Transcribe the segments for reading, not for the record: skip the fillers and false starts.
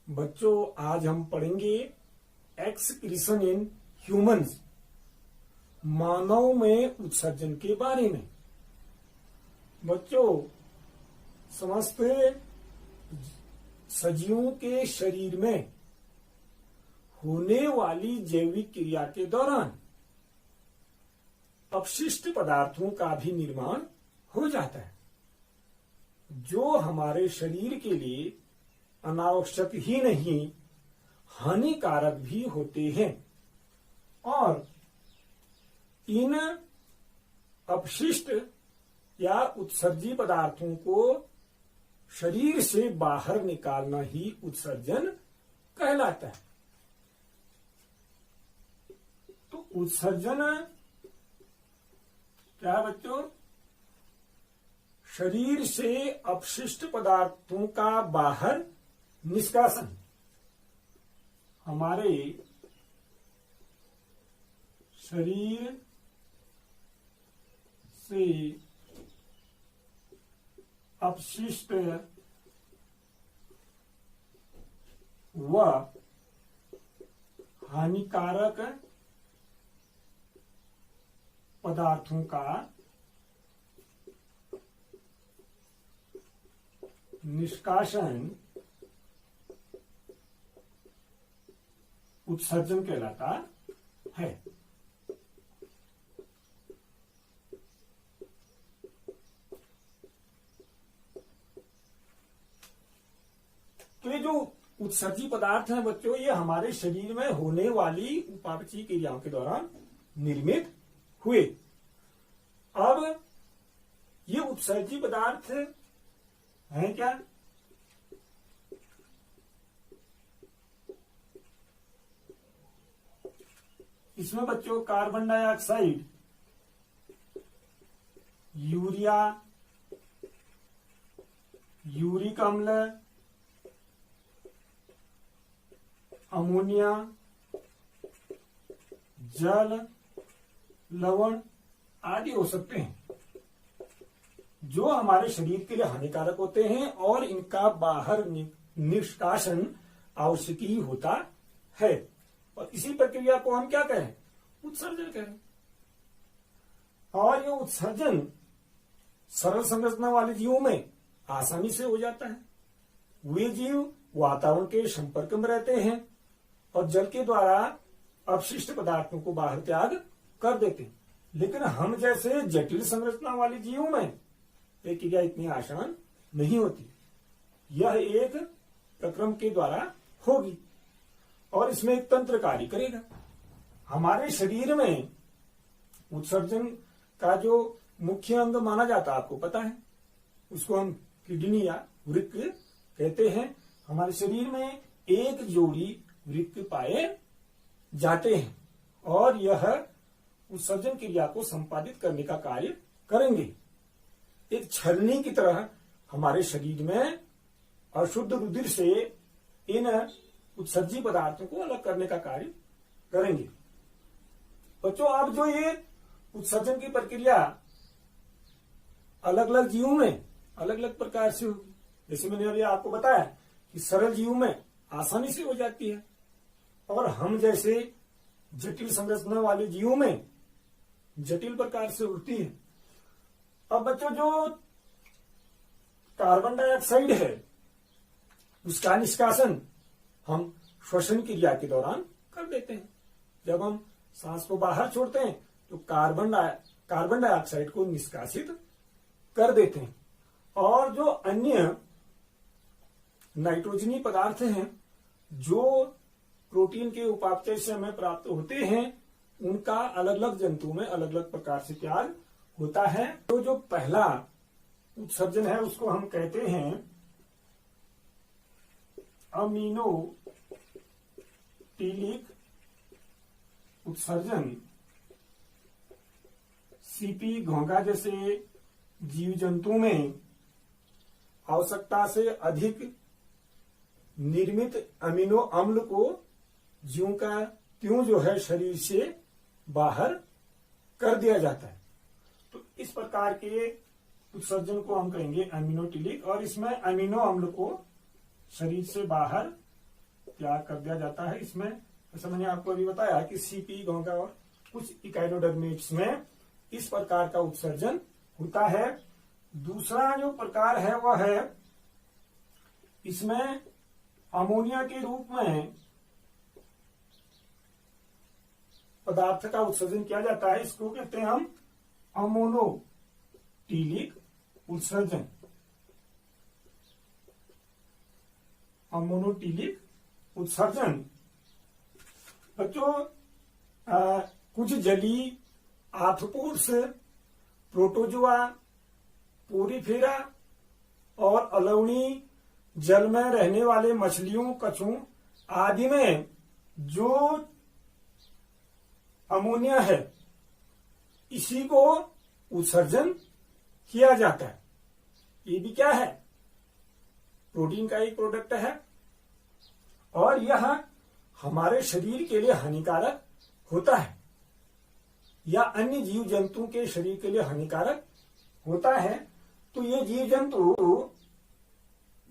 बच्चों, आज हम पढ़ेंगे एक्सक्रीशन इन ह्यूमंस, मानव में उत्सर्जन के बारे में। बच्चों, समस्त सजीवों के शरीर में होने वाली जैविक क्रिया के दौरान अपशिष्ट पदार्थों का भी निर्माण हो जाता है, जो हमारे शरीर के लिए अनावश्यक ही नहीं हानिकारक भी होते हैं। और इन अपशिष्ट या उत्सर्जी पदार्थों को शरीर से बाहर निकालना ही उत्सर्जन कहलाता है। तो उत्सर्जन क्या है बच्चों? शरीर से अपशिष्ट पदार्थों का बाहर निष्कासन। हमारे शरीर से अपशिष्ट व हानिकारक पदार्थों का निष्कासन उत्सर्जन कहलाता है। तो ये जो उत्सर्जी पदार्थ हैं बच्चों, ये हमारे शरीर में होने वाली उपापचयी क्रियाओं के दौरान निर्मित हुए। अब ये उत्सर्जी पदार्थ हैं क्या? इसमें बच्चों कार्बन डाइऑक्साइड, यूरिया, यूरिक अम्ल, अमोनिया, जल, लवण आदि हो सकते हैं, जो हमारे शरीर के लिए हानिकारक होते हैं और इनका बाहर निष्कासन आवश्यक ही होता है। और इसी प्रक्रिया को हम क्या कहें? उत्सर्जन कहें। और ये उत्सर्जन सरल संरचना वाले जीवों में आसानी से हो जाता है। वे जीव वातावरण के संपर्क में रहते हैं और जल के द्वारा अपशिष्ट पदार्थों को बाहर त्याग कर देते हैं। लेकिन हम जैसे जटिल संरचना वाले जीवों में ये क्रिया इतनी आसान नहीं होती। यह एक प्रक्रम के द्वारा होगी और इसमें एक तंत्र कार्य करेगा। हमारे शरीर में उत्सर्जन का जो मुख्य अंग माना जाता है, आपको पता है, उसको हम किडनी या वृक्क कहते हैं। हमारे शरीर में एक जोड़ी वृक्क पाए जाते हैं और यह उत्सर्जन क्रिया को संपादित करने का कार्य करेंगे। एक छलनी की तरह हमारे शरीर में अशुद्ध रुधिर से इन उत्सर्जी पदार्थों को अलग करने का कार्य करेंगे। बच्चों, अब जो ये उत्सर्जन की प्रक्रिया अलग अलग जीवों में अलग अलग प्रकार से होगी। जैसे मैंने अभी आपको बताया कि सरल जीवों में आसानी से हो जाती है और हम जैसे जटिल संरचना वाले जीवों में जटिल प्रकार से होती है। अब बच्चों, जो कार्बन डाइऑक्साइड है उसका निष्कासन हम श्वसन क्रिया के दौरान कर देते हैं। जब हम सांस को बाहर छोड़ते हैं तो कार्बन डाइऑक्साइड को निष्कासित कर देते हैं। और जो अन्य नाइट्रोजनी पदार्थ हैं जो प्रोटीन के उपापचय से हमें प्राप्त होते हैं, उनका अलग अलग जंतु में अलग अलग प्रकार से त्याग होता है। तो जो पहला उत्सर्जन है उसको हम कहते हैं अमीनोटिलिक उत्सर्जन। सीपी, घोंघा जैसे जीव जंतु में आवश्यकता से अधिक निर्मित अमीनो अम्ल को ज्यों का त्यों जो है शरीर से बाहर कर दिया जाता है। तो इस प्रकार के उत्सर्जन को हम कहेंगे अमीनोटिलिक, और इसमें अमीनो अम्ल को शरीर से बाहर त्याग कर दिया जाता है। इसमें जैसे मैंने आपको अभी बताया कि सीपी, घोंघा और कुछ इकाइनोडर्मेट्स में इस प्रकार का उत्सर्जन होता है। दूसरा जो प्रकार है वह है इसमें अमोनिया के रूप में पदार्थ का उत्सर्जन किया जाता है। इसको कहते हैं हम अमोनोटीलिक उत्सर्जन। अमोनोटीलिक उत्सर्जन बच्चों कुछ जलीय आर्थ्रोपोड्स, प्रोटोजोआ, पोरीफेरा और अलवणी जल में रहने वाले मछलियों, कछुओं आदि में जो अमोनिया है इसी को उत्सर्जन किया जाता है। ये भी क्या है? प्रोटीन का एक प्रोडक्ट है और यह हमारे शरीर के लिए हानिकारक होता है या अन्य जीव जंतु के शरीर के लिए हानिकारक होता है। तो ये जीव जंतु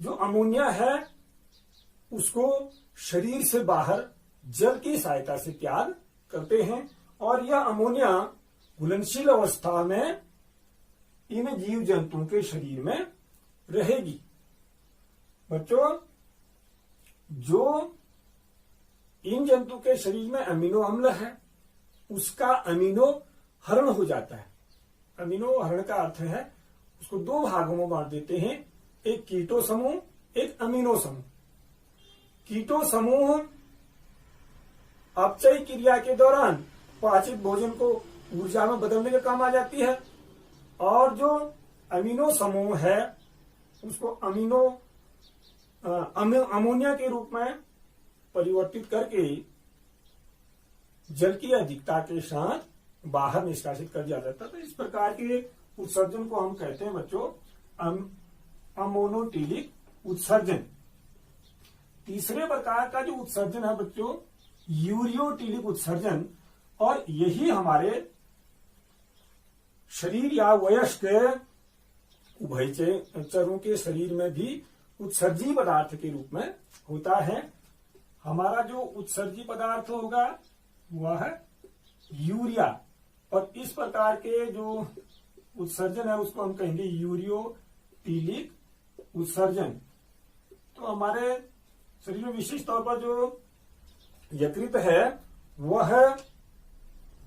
जो अमोनिया है उसको शरीर से बाहर जल की सहायता से त्याग करते हैं और यह अमोनिया घुलनशील अवस्था में इन जीव जंतुओं के शरीर में रहेगी। बच्चों, जो इन जंतु के शरीर में अमीनो अम्ल है उसका अमीनो हरण हो जाता है। अमीनो हरण का अर्थ है उसको दो भागों में बांट देते हैं, एक कीटो समूह, एक अमीनो समूह। कीटो समूह अपचय क्रिया के दौरान पाचित भोजन को ऊर्जा में बदलने के काम आ जाती है और जो अमीनो समूह है उसको अमोनिया के रूप में परिवर्तित करके जल की अधिकता के साथ बाहर निष्कासित कर दिया जाता है। तो इस प्रकार के उत्सर्जन को हम कहते हैं बच्चों अमोनोटीलिक उत्सर्जन। तीसरे प्रकार का जो उत्सर्जन है बच्चों यूरियोटीलिक उत्सर्जन, और यही हमारे शरीर या वयस्क उभयचरों के शरीर में भी उत्सर्जी पदार्थ के रूप में होता है। हमारा जो उत्सर्जी पदार्थ होगा वह है यूरिया, और इस प्रकार के जो उत्सर्जन है उसको हम कहेंगे यूरियोटीलिक उत्सर्जन। तो हमारे शरीर में विशेष तौर पर जो यकृत है वह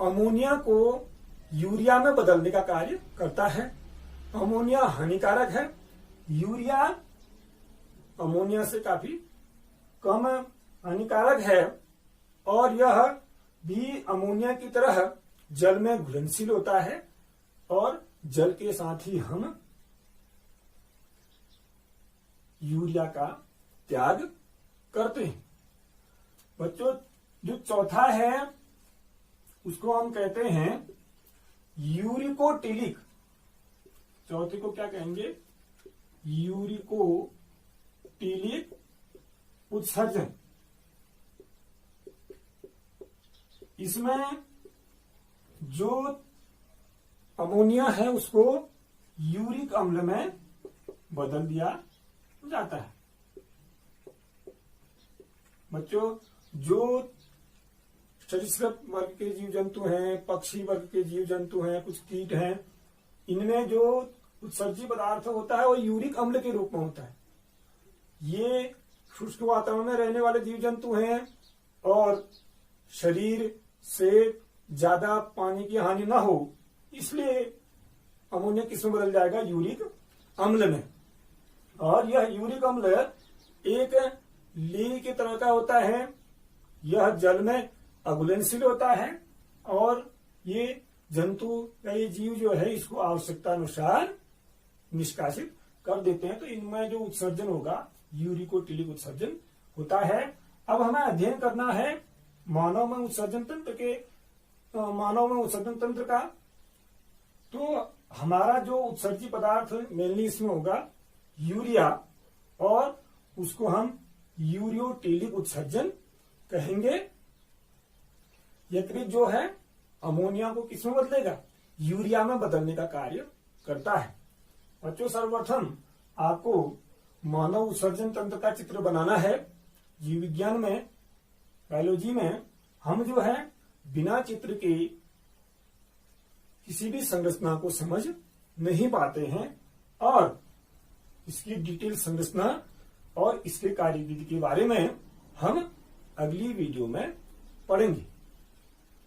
अमोनिया को यूरिया में बदलने का कार्य करता है। अमोनिया हानिकारक है, यूरिया अमोनिया से काफी कम हानिकारक है और यह भी अमोनिया की तरह जल में घुलनशील होता है और जल के साथ ही हम यूरिया का त्याग करते हैं। बच्चों, जो चौथा है उसको हम कहते हैं यूरिकोटिलिक। चौथे को क्या कहेंगे? यूरिकोटिलिक उत्सर्जन। इसमें जो अमोनिया है उसको यूरिक अम्ल में बदल दिया जाता है। बच्चों, जो सरीसृप वर्ग के जीव जंतु हैं, पक्षी वर्ग के जीव जंतु हैं, कुछ कीट हैं, इनमें जो उत्सर्जी पदार्थ होता है वो यूरिक अम्ल के रूप में होता है। ये शुष्क वातावरण में रहने वाले जीव जंतु हैं और शरीर से ज्यादा पानी की हानि ना हो इसलिए अमोनिया किसमें बदल जाएगा? यूरिक अम्ल में। और यह यूरिक अम्ल एक लील की तरह का होता है। यह जल में अघुलनशील होता है और ये जंतु या ये जीव जो है इसको आवश्यकता अनुसार निष्कासित कर देते हैं। तो इनमें जो उत्सर्जन होगा यूरिकोटिलिक उत्सर्जन होता है। अब हमें अध्ययन करना है मानव में उत्सर्जन तंत्र का। तो हमारा जो उत्सर्जी पदार्थ मेनली इसमें होगा यूरिया और उसको हम यूरियोटिलिक उत्सर्जन कहेंगे। यकृत जो है अमोनिया को किसमें बदलेगा? यूरिया में बदलने का कार्य करता है। बच्चों, सर्वप्रथम आपको मानव उत्सर्जन तंत्र का चित्र बनाना है। जीव विज्ञान में, बायोलॉजी में हम जो है बिना चित्र के किसी भी संरचना को समझ नहीं पाते हैं और इसकी डिटेल संरचना और इसके कार्यविधि के बारे में हम अगली वीडियो में पढ़ेंगे।